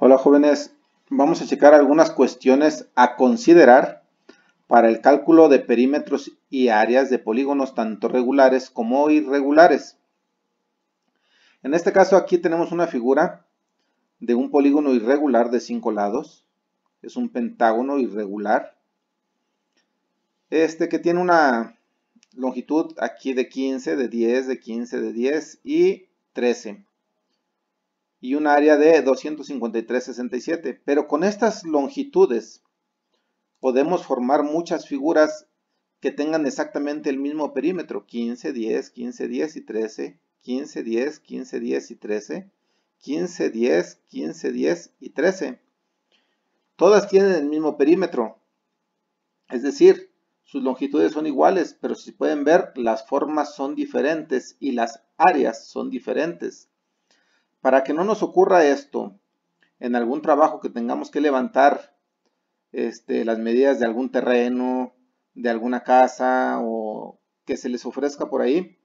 Hola jóvenes, vamos a checar algunas cuestiones a considerar para el cálculo de perímetros y áreas de polígonos tanto regulares como irregulares. En este caso aquí tenemos una figura de un polígono irregular de 5 lados. Es un pentágono irregular. Que tiene una longitud aquí de 15, de 10, de 15, de 10 y 13. Y un área de 253,67. Pero con estas longitudes podemos formar muchas figuras que tengan exactamente el mismo perímetro: 15, 10, 15, 10 y 13, 15, 10, 15, 10 y 13, 15, 10, 15, 10 y 13. Todas tienen el mismo perímetro, es decir, sus longitudes son iguales, pero si pueden ver, las formas son diferentes y las áreas son diferentes. Para que no nos ocurra esto en algún trabajo que tengamos que levantar las medidas de algún terreno, de alguna casa o que se les ofrezca por ahí,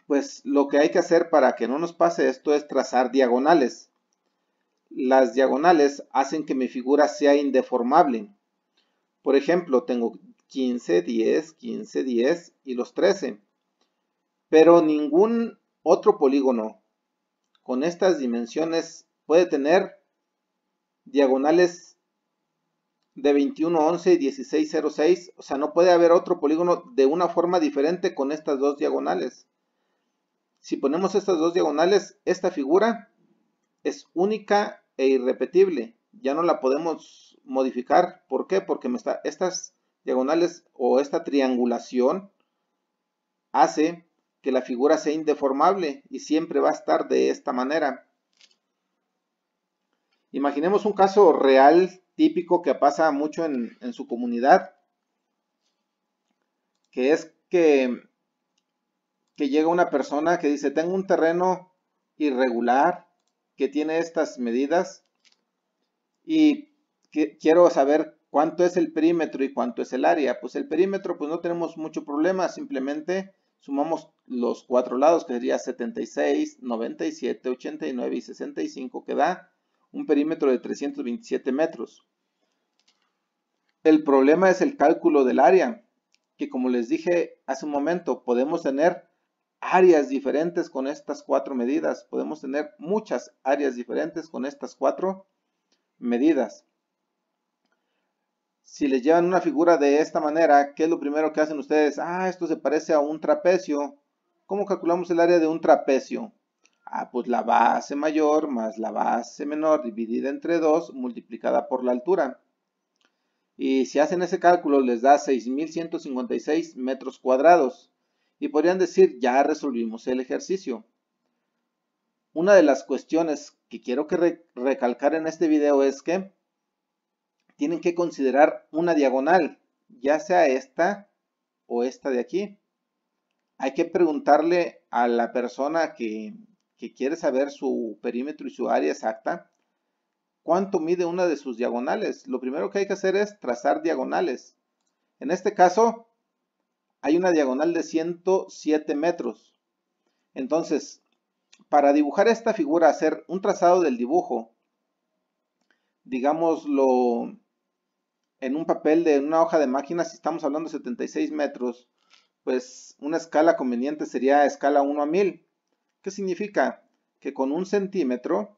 pues lo que hay que hacer para que no nos pase esto es trazar diagonales. Las diagonales hacen que mi figura sea indeformable. Por ejemplo, tengo 15, 10, 15, 10 y los 13. Pero ningún otro polígono con estas dimensiones puede tener diagonales de 21, 11 y 16, 06. O sea, no puede haber otro polígono de una forma diferente con estas dos diagonales. Si ponemos estas dos diagonales, esta figura es única e irrepetible. Ya no la podemos modificar. ¿Por qué? Porque estas diagonales o esta triangulación hace que la figura sea indeformable y siempre va a estar de esta manera. Imaginemos un caso real típico que pasa mucho en su comunidad, que es que llega una persona que dice: tengo un terreno irregular que tiene estas medidas y quiero saber cuánto es el perímetro y cuánto es el área. Pues el perímetro, pues no tenemos mucho problema, simplemente sumamos los cuatro lados, que sería 76, 97, 89 y 65, que da un perímetro de 327 metros. El problema es el cálculo del área, que como les dije hace un momento, podemos tener áreas diferentes con estas cuatro medidas. Podemos tener muchas áreas diferentes con estas cuatro medidas. Si les llevan una figura de esta manera, ¿qué es lo primero que hacen ustedes? Esto se parece a un trapecio. ¿Cómo calculamos el área de un trapecio? Pues la base mayor más la base menor dividida entre 2 multiplicada por la altura. Y si hacen ese cálculo les da 6.156 metros cuadrados. Y podrían decir: ya resolvimos el ejercicio. Una de las cuestiones que quiero que recalcar en este video es que tienen que considerar una diagonal, ya sea esta o esta de aquí. Hay que preguntarle a la persona que quiere saber su perímetro y su área exacta cuánto mide una de sus diagonales. Lo primero que hay que hacer es trazar diagonales. En este caso hay una diagonal de 107 metros. Entonces, para dibujar esta figura, hacer un trazado del dibujo, digámoslo en un papel de una hoja de máquina, si estamos hablando de 76 metros, pues una escala conveniente sería escala 1 a 1000. ¿Qué significa? Que con 1 centímetro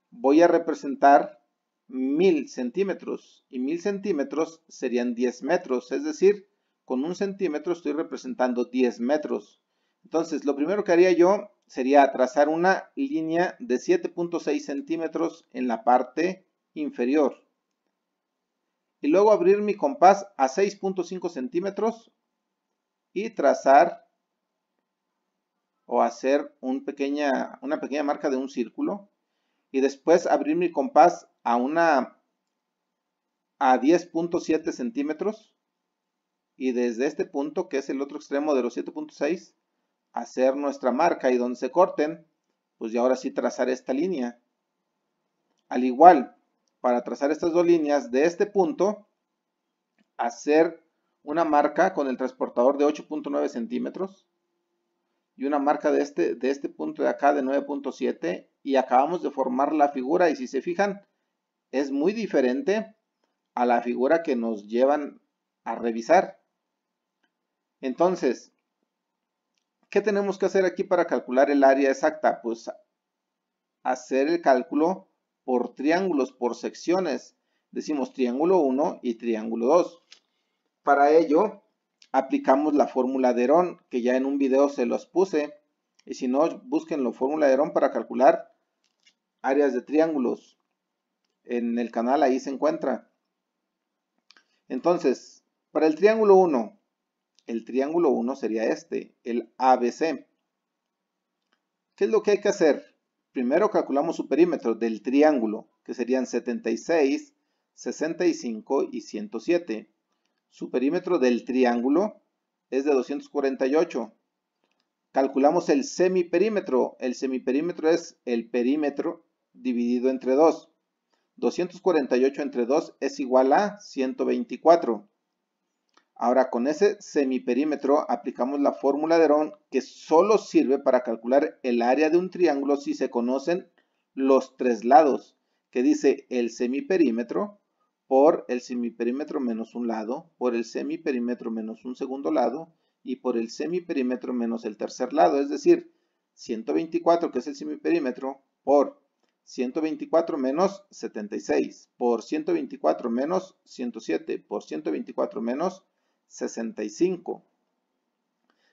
voy a representar 1000 centímetros y 1000 centímetros serían 10 metros, es decir, con 1 centímetro estoy representando 10 metros. Entonces, lo primero que haría yo sería trazar una línea de 7.6 centímetros en la parte inferior. Y luego abrir mi compás a 6.5 centímetros y trazar o hacer una pequeña marca de un círculo. Y después abrir mi compás a 10.7 centímetros. Y desde este punto, que es el otro extremo de los 7.6, hacer nuestra marca, y donde se corten, pues ya ahora sí trazar esta línea. Al igual, para trazar estas dos líneas de este punto, hacer una marca con el transportador de 8.9 centímetros y una marca de este punto de acá de 9.7 y acabamos de formar la figura, y si se fijan, es muy diferente a la figura que nos llevan a revisar. Entonces, ¿qué tenemos que hacer aquí para calcular el área exacta? Pues hacer el cálculo por triángulos, por secciones. Decimos triángulo 1 y triángulo 2. Para ello, aplicamos la fórmula de Herón, que ya en un video se los puse. Y si no, busquen la fórmula de Herón para calcular áreas de triángulos. En el canal ahí se encuentra. Entonces, para el triángulo 1 sería este, el ABC. ¿Qué es lo que hay que hacer? Primero calculamos su perímetro del triángulo, que serían 76, 65 y 107. Su perímetro del triángulo es de 248. Calculamos el semiperímetro. El semiperímetro es el perímetro dividido entre 2. 248 entre 2 es igual a 124. Ahora, con ese semiperímetro aplicamos la fórmula de Herón, que solo sirve para calcular el área de un triángulo si se conocen los tres lados, que dice el semiperímetro por el semiperímetro menos un lado, por el semiperímetro menos un segundo lado y por el semiperímetro menos el tercer lado, es decir, 124, que es el semiperímetro, por 124 menos 76, por 124 menos 107, por 124 menos 65.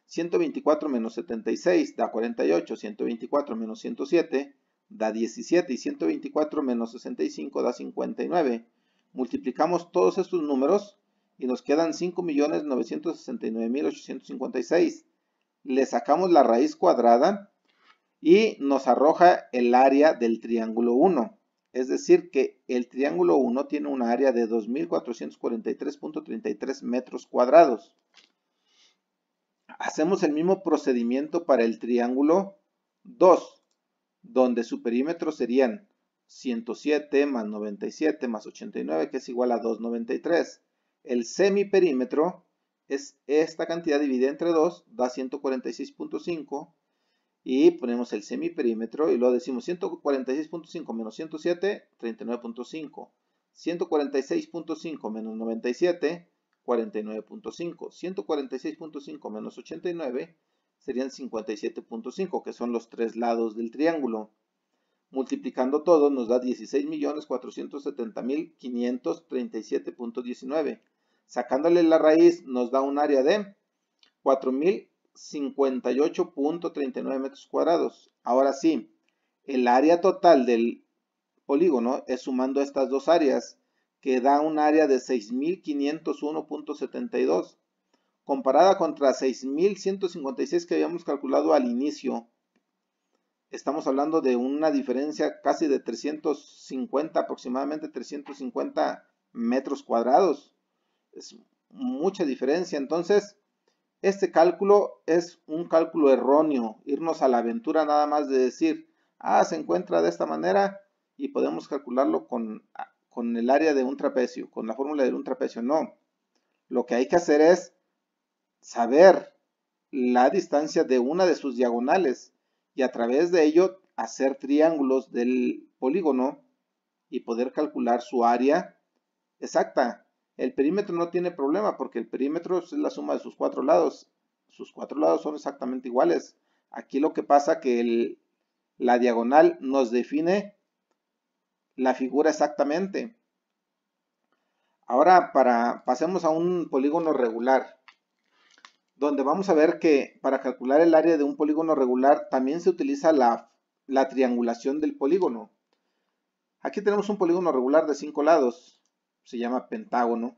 124 menos 76 da 48, 124 menos 107 da 17 y 124 menos 65 da 59. Multiplicamos todos estos números y nos quedan 5.969.856. Le sacamos la raíz cuadrada y nos arroja el área del triángulo 1. Es decir, que el triángulo 1 tiene un área de 2.443.33 metros cuadrados. Hacemos el mismo procedimiento para el triángulo 2, donde su perímetro serían 107 más 97 más 89, que es igual a 293. El semiperímetro es esta cantidad dividida entre 2, da 146.5. Y ponemos el semiperímetro y luego decimos 146.5 menos 107, 39.5. 146.5 menos 97, 49.5. 146.5 menos 89 serían 57.5, que son los tres lados del triángulo. Multiplicando todo nos da 16.470.537.19. Sacándole la raíz nos da un área de 4.058.39 metros cuadrados. Ahora sí, el área total del polígono es sumando estas dos áreas, que da un área de 6.501.72. Comparada contra 6.156 que habíamos calculado al inicio, estamos hablando de una diferencia casi de 350, aproximadamente 350 metros cuadrados. Es mucha diferencia. Entonces, este cálculo es un cálculo erróneo, irnos a la aventura nada más de decir, se encuentra de esta manera y podemos calcularlo con el área de un trapecio, con la fórmula de un trapecio. No, lo que hay que hacer es saber la distancia de una de sus diagonales y a través de ello hacer triángulos del polígono y poder calcular su área exacta. El perímetro no tiene problema porque el perímetro es la suma de sus cuatro lados. Sus cuatro lados son exactamente iguales. Aquí lo que pasa que la diagonal nos define la figura exactamente. Ahora pasemos a un polígono regular, donde vamos a ver que para calcular el área de un polígono regular también se utiliza la triangulación del polígono. Aquí tenemos un polígono regular de 5 lados. Se llama pentágono.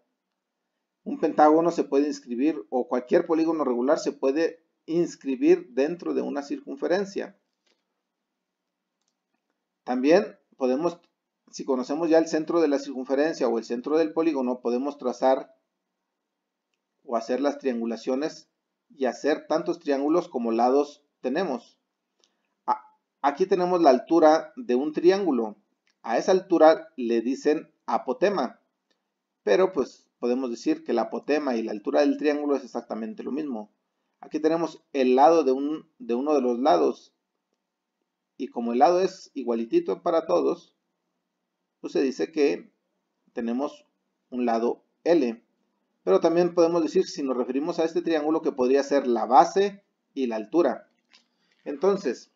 Un pentágono se puede inscribir, o cualquier polígono regular se puede inscribir dentro de una circunferencia. También podemos, si conocemos ya el centro de la circunferencia o el centro del polígono, podemos trazar o hacer las triangulaciones y hacer tantos triángulos como lados tenemos. Aquí tenemos la altura de un triángulo. A esa altura le dicen apotema, pero pues podemos decir que la apotema y la altura del triángulo es exactamente lo mismo. Aquí tenemos el lado de uno de los lados. y como el lado es igualitito para todos, pues se dice que tenemos un lado L. Pero también podemos decir, si nos referimos a este triángulo, que podría ser la base y la altura. Entonces,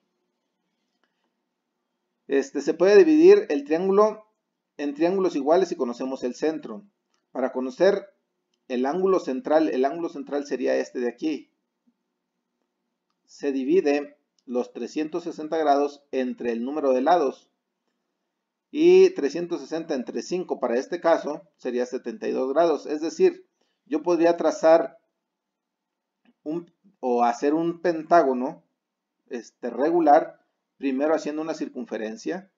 se puede dividir el triángulo en triángulos iguales si conocemos el centro. Para conocer el ángulo central sería este de aquí. Se divide los 360 grados entre el número de lados. Y 360 entre 5 para este caso sería 72 grados. Es decir, yo podría trazar o hacer un pentágono regular, primero haciendo una circunferencia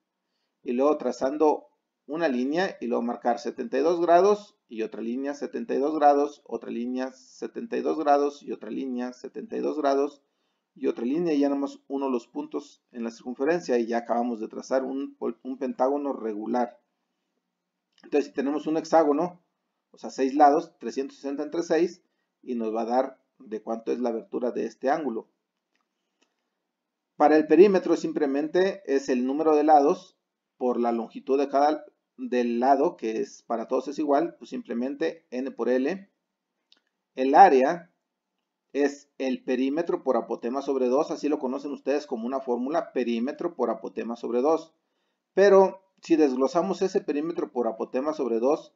y luego trazando una línea y luego marcar 72 grados y otra línea, 72 grados, otra línea, 72 grados y otra línea, 72 grados y otra línea, y ya nomás uno los puntos en la circunferencia y ya acabamos de trazar un pentágono regular. Entonces, si tenemos un hexágono, o sea, 6 lados, 360 entre 6, y nos va a dar de cuánto es la abertura de este ángulo. Para el perímetro simplemente es el número de lados por la longitud de cada del lado, que es para todos es igual, pues simplemente n por l. El área es el perímetro por apotema sobre 2, así lo conocen ustedes como una fórmula, perímetro por apotema sobre 2. Pero si desglosamos ese perímetro por apotema sobre 2,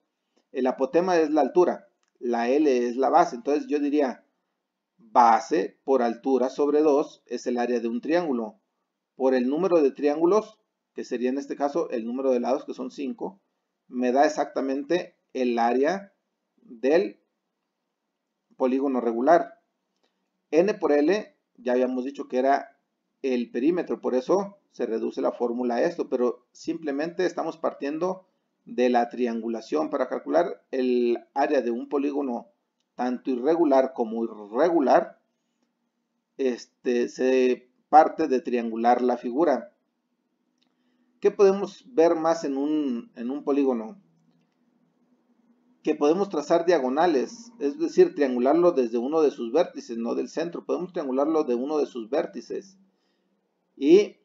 el apotema es la altura, la L es la base, entonces yo diría base por altura sobre 2 es el área de un triángulo. Por el número de triángulos, que sería en este caso el número de lados, que son 5, me da exactamente el área del polígono regular. N por L, ya habíamos dicho que era el perímetro, por eso se reduce la fórmula a esto, pero simplemente estamos partiendo de la triangulación. Para calcular el área de un polígono tanto irregular como irregular, se parte de triangular la figura. ¿Qué podemos ver más en un polígono? Que podemos trazar diagonales, es decir, triangularlo desde uno de sus vértices, no del centro. Podemos triangularlo de uno de sus vértices. ¿Y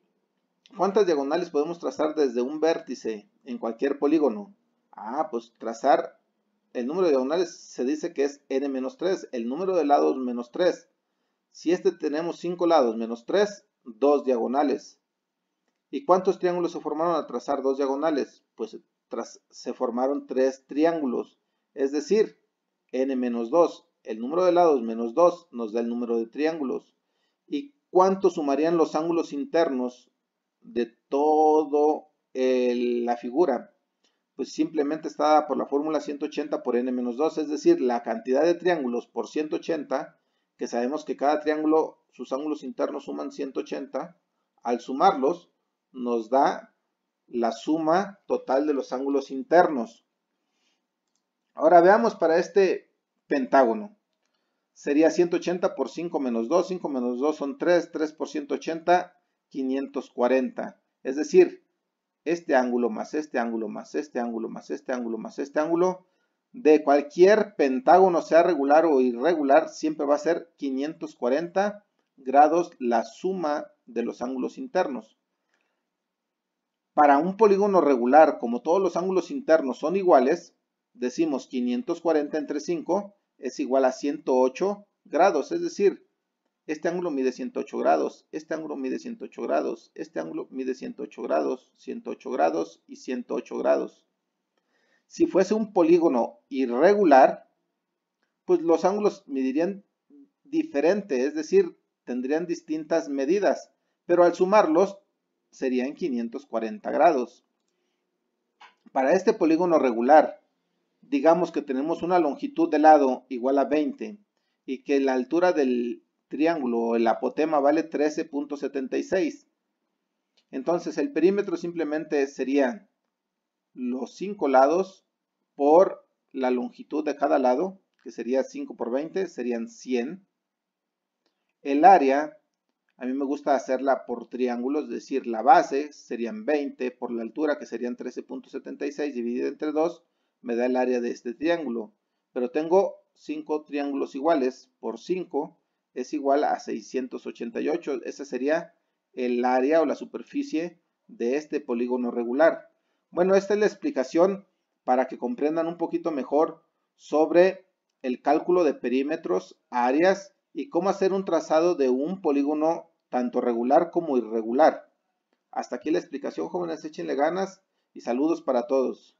cuántas diagonales podemos trazar desde un vértice en cualquier polígono? Pues trazar el número de diagonales se dice que es n-3, el número de lados menos 3. Si tenemos 5 lados menos 3, 2 diagonales. ¿Y cuántos triángulos se formaron al trazar 2 diagonales? Pues se formaron 3 triángulos. Es decir, n-2, el número de lados menos 2 nos da el número de triángulos. ¿Y cuánto sumarían los ángulos internos de toda la figura? Pues simplemente está dada por la fórmula 180 por n-2, es decir, la cantidad de triángulos por 180, que sabemos que cada triángulo, sus ángulos internos suman 180, al sumarlos nos da la suma total de los ángulos internos. Ahora veamos para este pentágono. Sería 180 por 5 menos 2. 5 menos 2 son 3. 3 por 180, 540. Es decir, este ángulo más este ángulo más este ángulo más este ángulo más este ángulo de cualquier pentágono, sea regular o irregular, siempre va a ser 540 grados la suma de los ángulos internos. Para un polígono regular, como todos los ángulos internos son iguales, decimos 540 entre 5 es igual a 108 grados, es decir, este ángulo mide 108 grados, este ángulo mide 108 grados, este ángulo mide 108 grados, 108 grados y 108 grados. Si fuese un polígono irregular, pues los ángulos medirían diferente, es decir, tendrían distintas medidas, pero al sumarlos serían 540 grados. Para este polígono regular, digamos que tenemos una longitud de lado igual a 20 y que la altura del triángulo o el apotema vale 13.76. Entonces el perímetro simplemente sería los 5 lados por la longitud de cada lado, que sería 5 por 20, serían 100. El área, a mí me gusta hacerla por triángulos, es decir, la base serían 20 por la altura, que serían 13.76 dividido entre 2, me da el área de este triángulo. Pero tengo 5 triángulos iguales, por 5 es igual a 688. Ese sería el área o la superficie de este polígono regular. Bueno, esta es la explicación para que comprendan un poquito mejor sobre el cálculo de perímetros, áreas y cómo hacer un trazado de un polígono tanto regular como irregular. Hasta aquí la explicación, jóvenes, échenle ganas y saludos para todos.